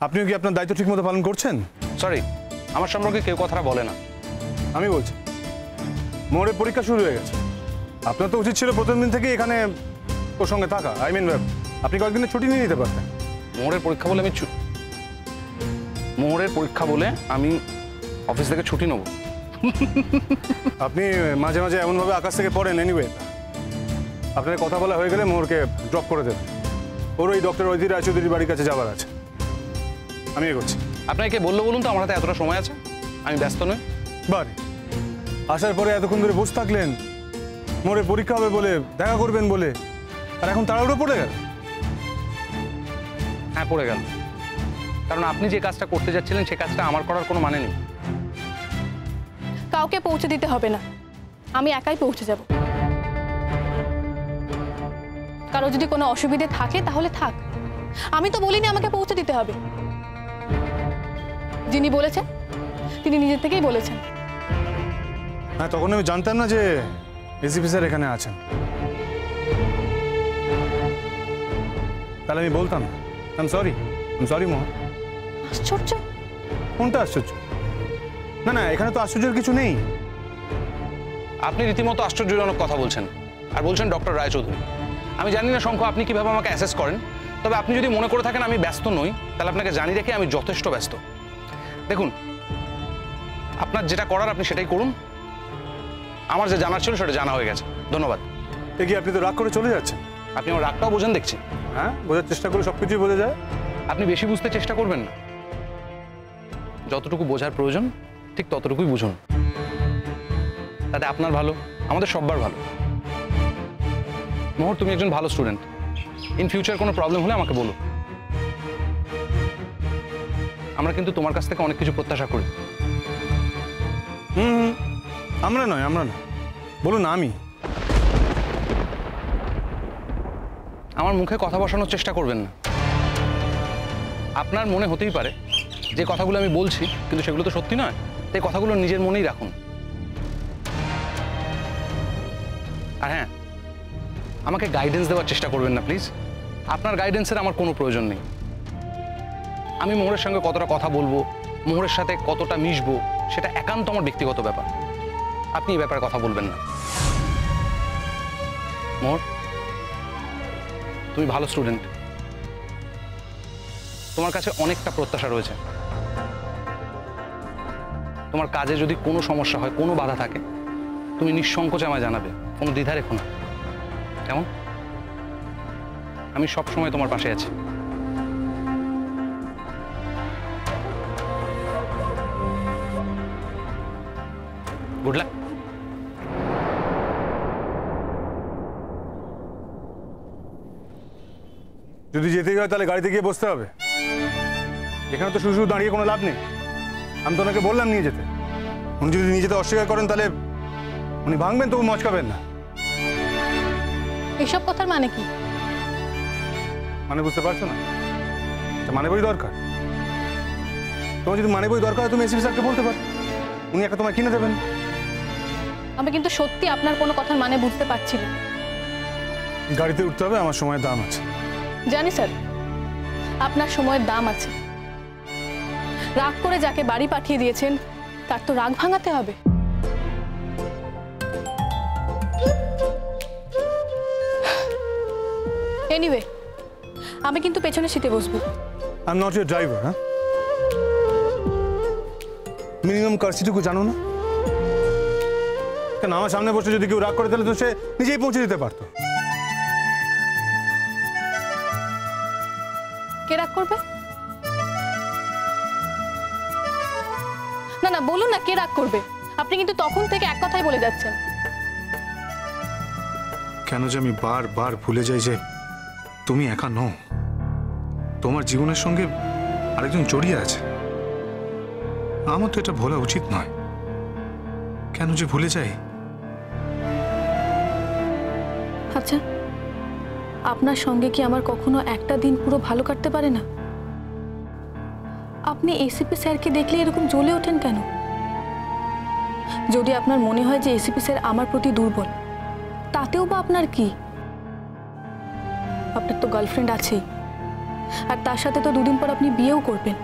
আপনিও কি আপনার দায়িত্ব ঠিকমতো পালন করছেন? সরি, আমার সম্পর্কে কেউ কথাটা বলে না। আমি বলছি, মোড়ে পরীক্ষা শুরু হয়ে গেছে। আপনার তো উচিত ছিল প্রথম দিন থেকে এখানে ওর সঙ্গে থাকা। আপনি কয়েকদিনের ছুটি নিয়ে নিতে পারতেন। মোহরের পরীক্ষা বলে আমি অফিস থেকে ছুটি নেব? আপনি মাঝে মাঝে এমনভাবে আকাশ থেকে পড়েন। এনিওয়ে, আপনার কথা বলা হয়ে গেলে মোহরকে ড্রপ করে দেবেন। ওর ওই ডক্টর অজিত রায়চৌধুরীর বাড়ির কাছে যাবার আছে। আমি এগোচ্ছি। আপনাকে বললো বলুন তো, আমার হাতে এতটা সময় আছে, আমি ব্যস্ত নই। বারে আসার পরে এতক্ষণ ধরে বসে থাকলেন, মোড়ে পরীক্ষা হবে বলে, দেখা করবেন বলে, আর এখন তাড়াহুড়ো পড়ে গেল। হ্যাঁ, পড়ে গেল, কারণ আপনি যে কাজটা করতে যাচ্ছিলেন সে কাজটা আমার করার কোনো মানে নেই। কাউকে পৌঁছে দিতে হবে না, আমি একাই পৌঁছে যাব। কারো যদি কোনো অসুবিধে থাকে তাহলে থাক, আমি তো বলিনি আমাকে পৌঁছে দিতে হবে। যিনি বলেছেন তিনি নিজের থেকেই বলেছেন। হ্যাঁ, তখন আমি জানতাম না যে এসিপি স্যার এখানে আছেন। তাহলে আমি বলতাম আই এম সরি মোহন। আশ্চর্য! কোনটা আশ্চর্য? না না, এখানে তো আশ্চর্যের কিছু নেই। আপনি রীতিমতো আশ্চর্যজনক কথা বলছেন, আর বলছেন ডক্টর রায়চৌধুরী। আমি জানি না শঙ্খ আপনি কিভাবে আমাকে অ্যাসেস করেন, তবে আপনি যদি মনে করে থাকেন আমি ব্যস্ত নই, তাহলে আপনাকে জানিয়ে রেখে আমি যথেষ্ট ব্যস্ত। দেখুন, আপনার যেটা করার আপনি সেটাই করুন। আমার যে জানার ছিল সেটা জানা হয়ে গেছে, ধন্যবাদ। কি আপনি তো রাগ করে চলে যাচ্ছেন? আপনি আমার রাগটাও বোঝেন দেখছি। হ্যাঁ, বোঝার চেষ্টা করে সবকিছুই বোঝা যায়। আপনি বেশি বুঝতে চেষ্টা করবেন না, যতটুকু বোঝার প্রয়োজন ঠিক ততটুকুই বুঝুন। তাতে আপনার ভালো, আমাদের সবার ভালো। মোহর, তুমি একজন ভালো স্টুডেন্ট। ইন ফিউচার কোনো প্রবলেম হলে আমাকে বলো। আমরা কিন্তু তোমার কাছ থেকে অনেক কিছু প্রত্যাশা করি। আমরা নয়, বলুন আমি। আমার মুখে কথা বসানোর চেষ্টা করবেন না। আপনার মনে হতেই পারে যে কথাগুলো আমি বলছি কিন্তু সেগুলো তো সত্যি নয়, তাই কথাগুলো নিজের মনেই রাখুন। আর হ্যাঁ, আমাকে গাইডেন্স দেওয়ার চেষ্টা করবেন না প্লিজ। আপনার গাইডেন্সের আমার কোনো প্রয়োজন নেই। আমি মোহরের সঙ্গে কতটা কথা বলবো, মোহরের সাথে কতটা মিশবো, সেটা একান্ত আমার ব্যক্তিগত ব্যাপার। আপনি এই ব্যাপারে কথা বলবেন না। মোহর, তুমি ভালো স্টুডেন্ট, তোমার কাছে অনেকটা প্রত্যাশা রয়েছে। তোমার কাজে যদি কোনো সমস্যা হয়, কোনো বাধা থাকে, তুমি নিঃসংকোচে আমায় জানাবে, কোনো দ্বিধা রেখো না। কেমন? আমি সব সময় তোমার পাশে আছি। Good luck. যদি যেতে হয় তাহলে গাড়িতে গিয়ে বসতে হবে। এখানে তো শুধু শুধু দাঁড়িয়ে কোনো লাভ নেই। আমি তো ওনাকে বললাম নিয়ে যেতে। উনি যদি নিয়ে যেতে অস্বীকার করেন তাহলে উনি ভাঙবেন, তবু মচকাবেন না। এসব কথার মানে কি? মানে বুঝতে পারছো না? মানে বই দরকার। তোমার যদি মানে বই দরকার হয় তুমি এসিপি স্যারকে বলতে পারো, উনি একটা তোমায় কিনে দেবেন। আমি কিন্তু সত্যি আপনার কোনো কথার মানে বুঝতে পারছি না। গাড়িতে উঠতে হবে, আমার সময়ের দাম আছে। জানি স্যার, আপনার সময়ের দাম আছে। রাগ করে যাকে বাড়ি পাঠিয়ে দিয়েছেন তার তো রাগ ভাঙাতে হবে। এনিওয়ে, আমি কিন্তু পেছনের সিটে বসবো। I am not your driver. হ্যাঁ, মিনিমাম কার্সিটুকু জানো না? কেন আমার সামনে বসে যদি কেউ রাগ করে তাহলে তো সে নিজেই পৌঁছে দিতে পারতো। কে রাগ করবে? না না, বলুন না কে রাগ করবে? আপনি কিন্তু তখন থেকে এক কথাই বলে যাচ্ছেন। কেন যে আমি বারবার ভুলে যাই যে তুমি একা নও, তোমার জীবনের সঙ্গে আরেকজন জড়িয়ে আছে। আমার তো এটা ভোলা উচিত নয়। কেন যে ভুলে যাই। আচ্ছা, আপনার সঙ্গে কি আমার কখনো একটা দিন পুরো ভালো কাটতে পারে না? আপনি এসিপি স্যারকে দেখলে এরকম জ্বলে ওঠেন কেন? যদি আপনার মনে হয় যে এসিপি স্যার আমার প্রতি দুর্বল, তাতেও বা আপনার কি? আপনার তো গার্লফ্রেন্ড আছেই, আর তার সাথে তো দুদিন পর আপনি বিয়েও করবেন।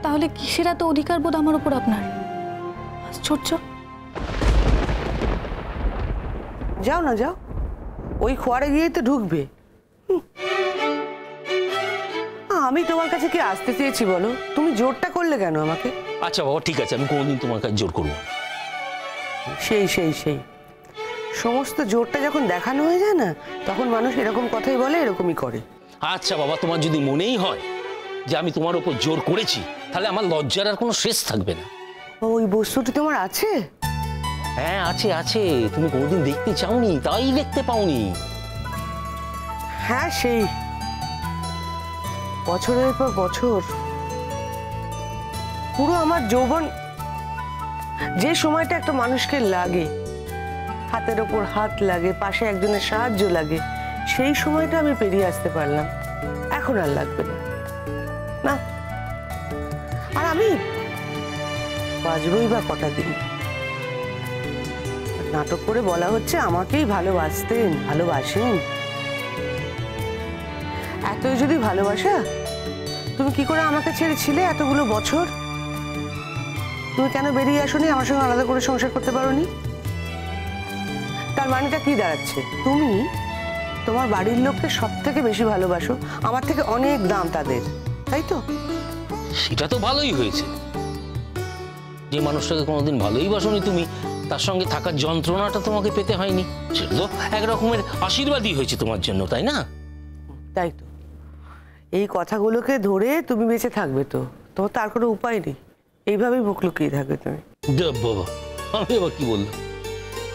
তাহলে কিসের এত অধিকার বোধ আমার উপর আপনার? আশ্চর্য। যাও না, যাও, ওই খোয়ারে গিয়েই তো ঢুকবে। আমি তোমার কাছে কি আসতে চেয়েছি বলো? তুমি জোরটা করলে কেন আমাকে? আচ্ছা বাবা, ঠিক আছে, আমি কোনোদিন তোমার কাছে জোর করবো না। সেই সেই সেই সমস্ত জোরটা যখন দেখানো হয়ে যায় না, তখন মানুষ এরকম কথাই বলে, এরকমই করে। আচ্ছা বাবা, তোমার যদি মনেই হয় যে আমি তোমার ওপর জোর করেছি, তাহলে আমার লজ্জার আর কোনো শেষ থাকবে না। ওই বস্তুটি তোমার আছে? হ্যাঁ, আছে আছে, তুমি কোনোদিন দেখতে চাওনি, তাই দেখতে পাওনি। হ্যাঁ, সেই বছরের পর বছর পুরো আমার যৌবন, যে সময়টা একটা মানুষকে লাগে, হাতের ওপর হাত লাগে, পাশে একজনের সাহায্য লাগে, সেই সময়টা আমি পেরিয়ে আসতে পারলাম। এখন আর লাগবে না, না। আর আমি বাঁচবই বা কটা দিন? নাটক করে বলা হচ্ছে আমাকেই ভালোবাসতেন, ভালোবাসেন। এতই যদি ভালোবাসা, তুমি কি করে আমাকে ছেড়েছিলে এতগুলো বছর? তুমি কেন বেরিয়ে আসোনি, আমার সঙ্গে আলাদা করে সংসার করতে পারোনি? তার মানেটা কি দাঁড়াচ্ছে? তুমি তোমার বাড়ির লোককে সব থেকে বেশি ভালোবাসো, আমার থেকে অনেক দাম তাদের, তাই তো? সেটা তো ভালোই হয়েছে। যে মানুষটাকে কোনোদিন ভালোই বাসনি তুমি, তার সঙ্গে থাকার যন্ত্রণাটা তোমাকে পেতে হয়নি। সেটা তো এক রকমের আশীর্বাদই হয়েছে তোমার জন্য, তাই না? তাই তো। এই কথাগুলোকে ধরে তুমি বেঁচে থাকবে তো? তোমার তার কোনো উপায় নেই, এইভাবেই মুখ লুকিয়ে থাকবে তুমি। বাবা, আমি আবার কি বললাম?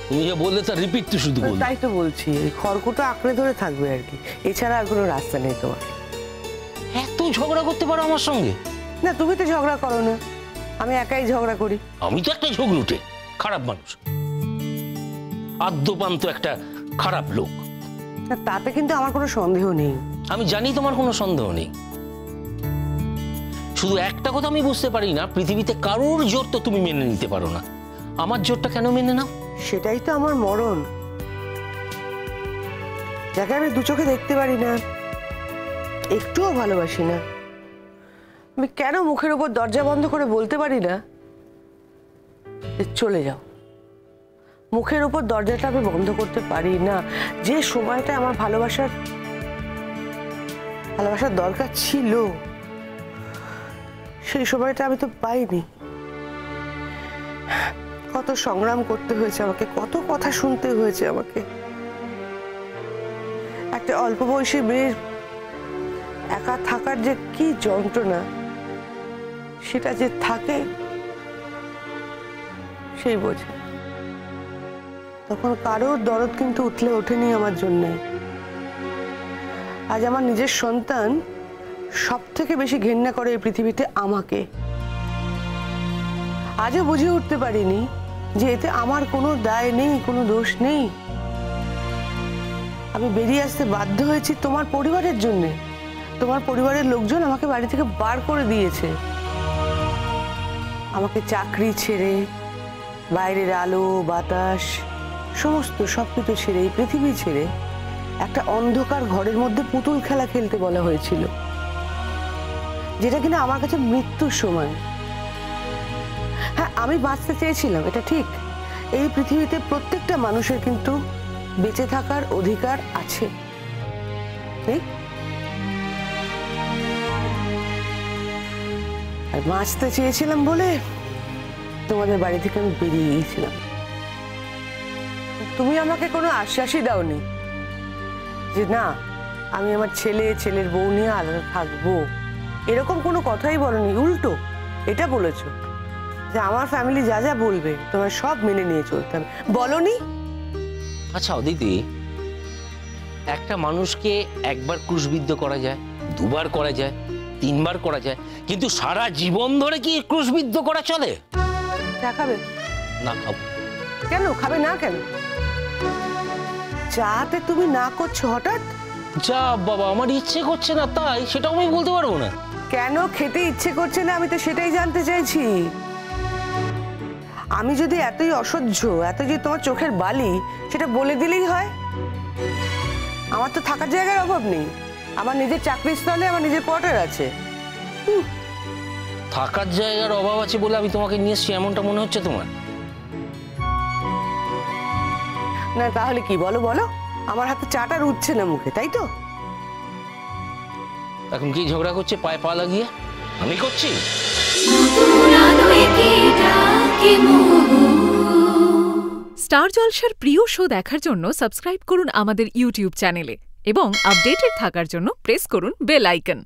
তুমি যা বললে তার রিপিট তো শুধু বললে। তাই তো বলছি, এই খড়কুটো আঁকড়ে ধরে থাকবে আর কি, এছাড়া আর কোনো রাস্তা নেই তোমার। এত ঝগড়া করতে পারো আমার সঙ্গে? না, তুমি তো ঝগড়া করো না, আমি একাই ঝগড়া করি। আমি তো একটা ঝগড়ুটে খারাপ মানুষ, আদ্যপান্ত একটা খারাপ লোক। না, তাতে কিন্তু আমার কোনো সন্দেহ নেই। আমি জানি তোমার কোনো সন্দেহ নেই। শুধু একটা কথা আমি বুঝতে পারি না, পৃথিবীতে কারোর জোর তো তুমি মেনে নিতে পারো না, আমার জোরটা কেন মেনে নাও? সেটাই তো আমার মরণ, যাকে আমি দু চোখে দেখতে পারি না, একটুও ভালোবাসি না। আমি কেন মুখের উপর দরজা বন্ধ করে বলতে পারি না যে চলে যাও? মুখের উপর দরজাটা আমি বন্ধ করতে পারি না। যে সময়টা আমার ভালোবাসার দরকার ছিল, সেই সময়টা আমি তো পাইনি। কত সংগ্রাম করতে হয়েছে আমাকে, কত কথা শুনতে হয়েছে আমাকে। একটা অল্প বয়সী মেয়ের একা থাকার যে কি যন্ত্রণা, সেটা যে থাকে সেই বোঝে। তখন কারোর দরদ কিন্তু উঠলে ওঠেনি আমার জন্যে। আজ আমার নিজের সন্তান সব থেকে বেশি ঘেন্না করে এই পৃথিবীতে আমাকে। আজও বুঝে উঠতে পারিনি যে এতে আমার কোনো দায় নেই, কোনো দোষ নেই। আমি বেরিয়ে আসতে বাধ্য হয়েছি তোমার পরিবারের জন্যে। তোমার পরিবারের লোকজন আমাকে বাড়ি থেকে বার করে দিয়েছে। আমাকে চাকরি ছেড়ে, বাইরের আলো বাতাস সমস্ত সবকিছু ছেড়ে, এই পৃথিবী ছেড়ে একটা অন্ধকার ঘরের মধ্যে পুতুল খেলা খেলতে বলা হয়েছিল, যেটা কিনা আমার কাছে মৃত্যুর সময়। হ্যাঁ, আমি বাঁচতে চেয়েছিলাম, এটা ঠিক। এই পৃথিবীতে প্রত্যেকটা মানুষের কিন্তু বেঁচে থাকার অধিকার আছে, ঠিক? আর বাঁচতে চেয়েছিলাম বলে তোমাদের বাড়ি থেকে আমি বেরিয়ে গিয়েছিলাম। তুমি আমাকে কোনো আশ্বাসই দাওনি যে না, আমি আমার ছেলের বউ নিয়ে আলাদা থাকবো, এরকম কোনো কথাই বলনি। উল্টো এটা বলেছো যে আমার ফ্যামিলি যা যা বলবে তোমার সব মেনে নিয়ে চলতে হবে, বলনি? আচ্ছা অদিতি, একটা মানুষকে একবার ক্রুশবিদ্ধ করা যায়, দুবার করা যায়, তিনবার করা যায়, কিন্তু সারা জীবন ধরে কি ক্রুশবিদ্ধ করা চলে? চা খাবে? না খাবো। কেন খাবে না? কেন চাতে তুমি না করছো হঠাৎ? যা বাবা, আমার ইচ্ছে করছে না, তাই সেটাও আমি বলতে পারবো না। কেন খেতে ইচ্ছে করছে না আমি তো সেটাই জানতে চাইছি। আমি যদি এতই অসহ্য, এত যে তোমার চোখের বালি, সেটা বলে দিলেই হয়। আমার তো থাকার জায়গার অভাব নেই, আমার নিজের চাকরির স্থলে আমার নিজের কোয়ার্টার আছে। থাকার জায়গার অভাব আছে বলে আমি তোমাকে নিয়ে এসেছি, এমনটা মনে হচ্ছে তোমার? না তাহলে কি বলো বলো, আমার হাতে চাটা উঠছে না মুখে, তাই তো? এখন কি ঝগড়া করছে পায়ে পা লাগিয়ে? আমি করছি? স্টার জলসার প্রিয় শো দেখার জন্য সাবস্ক্রাইব করুন আমাদের ইউটিউব চ্যানেলে এবং আপডেটেড থাকার জন্য প্রেস করুন বেল আইকন।